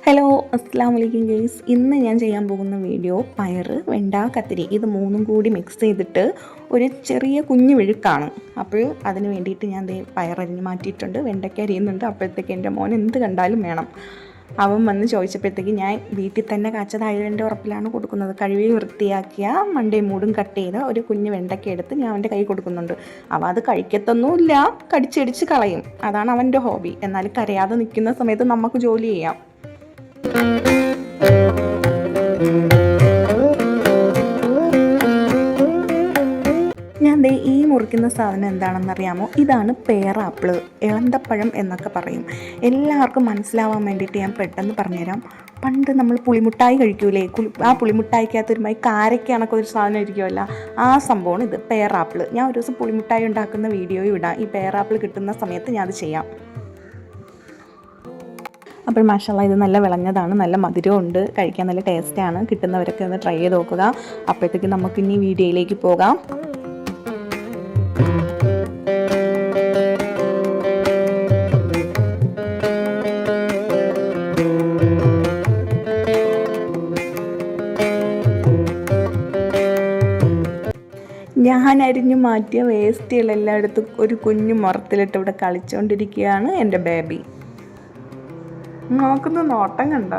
Hello അസ്സാം വലൈക്കും guys. ഇന്ന് ഞാൻ ചെയ്യാൻ പോകുന്ന വീഡിയോ പയർ, വെണ്ട, കത്തിരി ഇത് മൂന്നും കൂടി മിക്സ് ചെയ്തിട്ട് ഒരു ചെറിയ കുഞ്ഞു മെഴുക്കാണ്. അപ്പോൾ അതിന് വേണ്ടിയിട്ട് ഞാൻ പയറരിഞ്ഞ് മാറ്റിയിട്ടുണ്ട്, വെണ്ടയ്ക്ക അരിയുന്നുണ്ട്. അപ്പോഴത്തേക്ക് എൻ്റെ മോൻ എന്ത് കണ്ടാലും വേണം. അവൻ വന്ന് ചോദിച്ചപ്പോഴത്തേക്ക് ഞാൻ വീട്ടിൽ തന്നെ കാച്ചതായതിൻ്റെ ഉറപ്പിലാണ് കൊടുക്കുന്നത്. കഴുകി വൃത്തിയാക്കിയ മണ്ടയും മൂടും കട്ട് ചെയ്ത ഒരു കുഞ്ഞ് വെണ്ടയ്ക്ക എടുത്ത് ഞാൻ അവൻ്റെ കൈ കൊടുക്കുന്നുണ്ട്. അവൻ അത് കഴിക്കത്തൊന്നുമില്ല, കടിച്ചടിച്ച് കളയും. അതാണ് അവൻ്റെ ഹോബി. എന്നാൽ കരയാതെ നിൽക്കുന്ന സമയത്ത് നമുക്ക് ജോലി ചെയ്യാം. ഞാൻ ഈ മുറിക്കുന്ന സാധനം എന്താണെന്നറിയാമോ? ഇതാണ് പേറാപ്പിള്, ഇളന്തപ്പഴം എന്നൊക്കെ പറയും. എല്ലാവർക്കും മനസ്സിലാവാൻ വേണ്ടിയിട്ട് ഞാൻ പെട്ടെന്ന് പറഞ്ഞുതരാം. പണ്ട് നമ്മൾ പുളിമുട്ടായി കഴിക്കൂലേ, ആ പുളിമുട്ടായിക്കകത്തൊരുമായി കാരയ്ക്ക കണക്കൊരു സാധനം ഇരിക്കുമല്ലോ, ആ സംഭവമാണ് ഇത്, പേറാപ്പിള്. ഞാൻ ഒരു ദിവസം പുളിമുട്ടായി ഉണ്ടാക്കുന്ന വീഡിയോയും ഇടാം. ഈ പേറാപ്പിള് കിട്ടുന്ന സമയത്ത് ഞാൻ അത് ചെയ്യാം. അപ്പോൾ മാഷാഅല്ലാഹ് ഇത് നല്ല വിളഞ്ഞതാണ്, നല്ല മധുരമുണ്ട്, കഴിക്കാൻ നല്ല ടേസ്റ്റാണ്. കിട്ടുന്നവരൊക്കെ ഒന്ന് ട്രൈ ചെയ്ത് നോക്കുക. അപ്പോഴത്തേക്ക് നമുക്കിനി വീഡിയോയിലേക്ക് പോകാം. ഞാൻ അരിഞ്ഞു മാറ്റിയ വേസ്റ്റുകളെല്ലായിടത്തും ഒരു കുഞ്ഞു മുറത്തിലിട്ട് ഇവിടെ കളിച്ചുകൊണ്ടിരിക്കുകയാണ് എൻ്റെ ബേബി. നോക്കുന്ന നോട്ടം കണ്ടോ?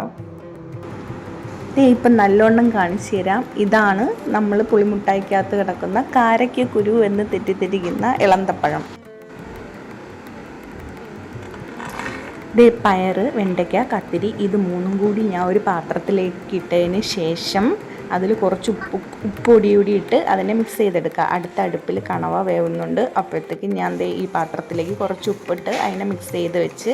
ഇപ്പം നല്ലോണം കാണിച്ചു തരാം. ഇതാണ് നമ്മൾ പുളിമുട്ടായിക്കകത്ത് കിടക്കുന്ന കാരയ്ക്ക കുരു എന്ന് തെറ്റിദ്ധരിക്കുന്ന ഇളന്തപ്പഴം. പയർ, വെണ്ടയ്ക്ക, കത്തിരി ഇത് മൂന്നും കൂടി ഞാൻ ഒരു പാത്രത്തിലേക്ക് ഇട്ടതിന് ശേഷം അതിൽ കുറച്ച് ഉപ്പൊടി ഇട്ട് അതിനെ മിക്സ് ചെയ്തെടുക്കുക. അടുത്ത അടുപ്പിൽ കണവ വേവുന്നുണ്ട്. അപ്പോഴത്തേക്ക് ഞാൻ ഈ പാത്രത്തിലേക്ക് കുറച്ച് ഉപ്പിട്ട് അതിനെ മിക്സ് ചെയ്ത് വെച്ച്,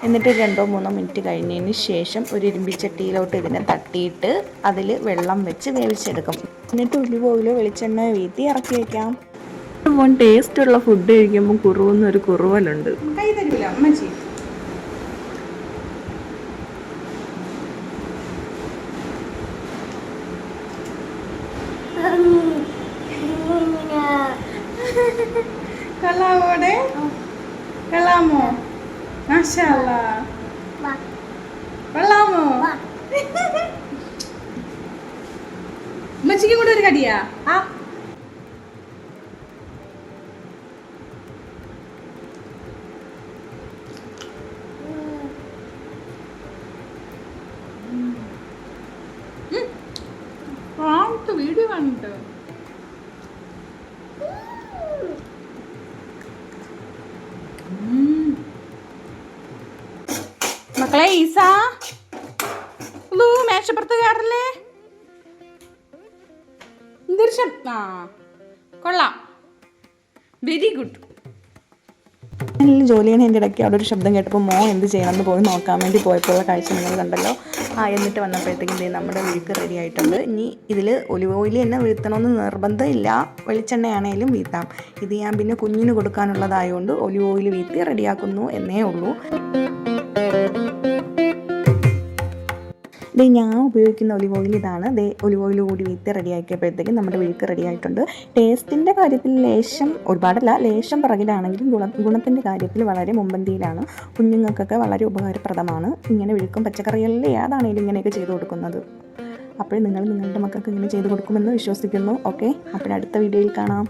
എന്നിട്ട് 2-3 മിനിറ്റ് കഴിഞ്ഞതിന് ശേഷം ഒരു ഇരുമ്പിച്ചട്ടിയിലോട്ട് ഇതിനെ തട്ടിയിട്ട് അതിൽ വെള്ളം വെച്ച് വേവിച്ചെടുക്കും. എന്നിട്ട് ഒലിവ് ഓയിലോ വെളിച്ചെണ്ണ വീത്തി ഇറക്കി വയ്ക്കാം. ടേസ്റ്റുള്ള ഫുഡ് കഴിക്കുമ്പോൾ കുറുവെന്നൊരു കുറുവലുണ്ട്. കൈ തരില്ല അമ്മച്ചി. കള്ളാവോടെ കള്ളാമോ? മാഷാഅല്ലാഹ് കൊള്ളാമോ? ഉമ്മച്ചിക്ക് കൂടെ ഒരു കടിയാ? വീഡിയോ കാണുന്നുണ്ടോ? മക്കളെ ഈസ മേശപ്പുറത്ത് കയറല്ലേ? എന്തൊരു ശബ്ദം! കൊള്ളാം, വെരി ഗുഡ്. ജോലി ചെയ്യണ എൻ്റെ ഇടയ്ക്ക് അവിടെ ഒരു ശബ്ദം കേട്ടപ്പോൾ എന്ത് ചെയ്യണമെന്ന് പോയി നോക്കാൻ വേണ്ടി പോയപ്പോഴുള്ള കാഴ്ച നിങ്ങൾ കണ്ടല്ലോ. എന്നിട്ട് വന്നപ്പോഴത്തേക്കും നമ്മുടെ വീക്ക് റെഡി ആയിട്ടുണ്ട്. ഇനി ഇതിൽ ഒലിവ് ഓയിൽ തന്നെ വീഴ്ത്തണമെന്ന് നിർബന്ധമില്ല, വെളിച്ചെണ്ണയാണേലും വീഴ്ത്താം. ഇത് ഞാൻ പിന്നെ കുഞ്ഞിന് കൊടുക്കാനുള്ളതായതുകൊണ്ട് ഒലിവ് ഓയിൽ വീഴ്ത്തി റെഡിയാക്കുന്നു എന്നേ ഉള്ളൂ. ഞാൻ ഉപയോഗിക്കുന്ന ഒലിവ് ഓയിൽ ഇതാണ്. ഒലിവ് ഓയിൽ കൂടി വീഴ്ത്തി റെഡിയാക്കിയപ്പോഴത്തേക്കും നമ്മുടെ വീക്ക് റെഡി ആയിട്ടുണ്ട്. ടേസ്റ്റിൻ്റെ കാര്യത്തിൽ ലേശം, ഒരുപാടല്ല, ലേശം പിറകിലാണെങ്കിലും ഗുണത്തിൻ്റെ കാര്യത്തിൽ വളരെ മുമ്പന്തിയിലാണ്. കുഞ്ഞുങ്ങൾക്കൊക്കെ വളരെ ഉപകാരപ്രദമാണ്. ഇങ്ങനെ വിഴുക്കും പച്ചക്കറികളിൽ ഏതാണെങ്കിലും ഇങ്ങനെയൊക്കെ ചെയ്ത് കൊടുക്കുന്നത്. അപ്പോൾ നിങ്ങൾ നിങ്ങളുടെ മക്കൾക്ക് ഇങ്ങനെ ചെയ്ത് കൊടുക്കുമെന്ന് വിശ്വസിക്കുന്നു. ഓക്കെ, അപ്പോൾ അടുത്ത വീഡിയോയിൽ കാണാം.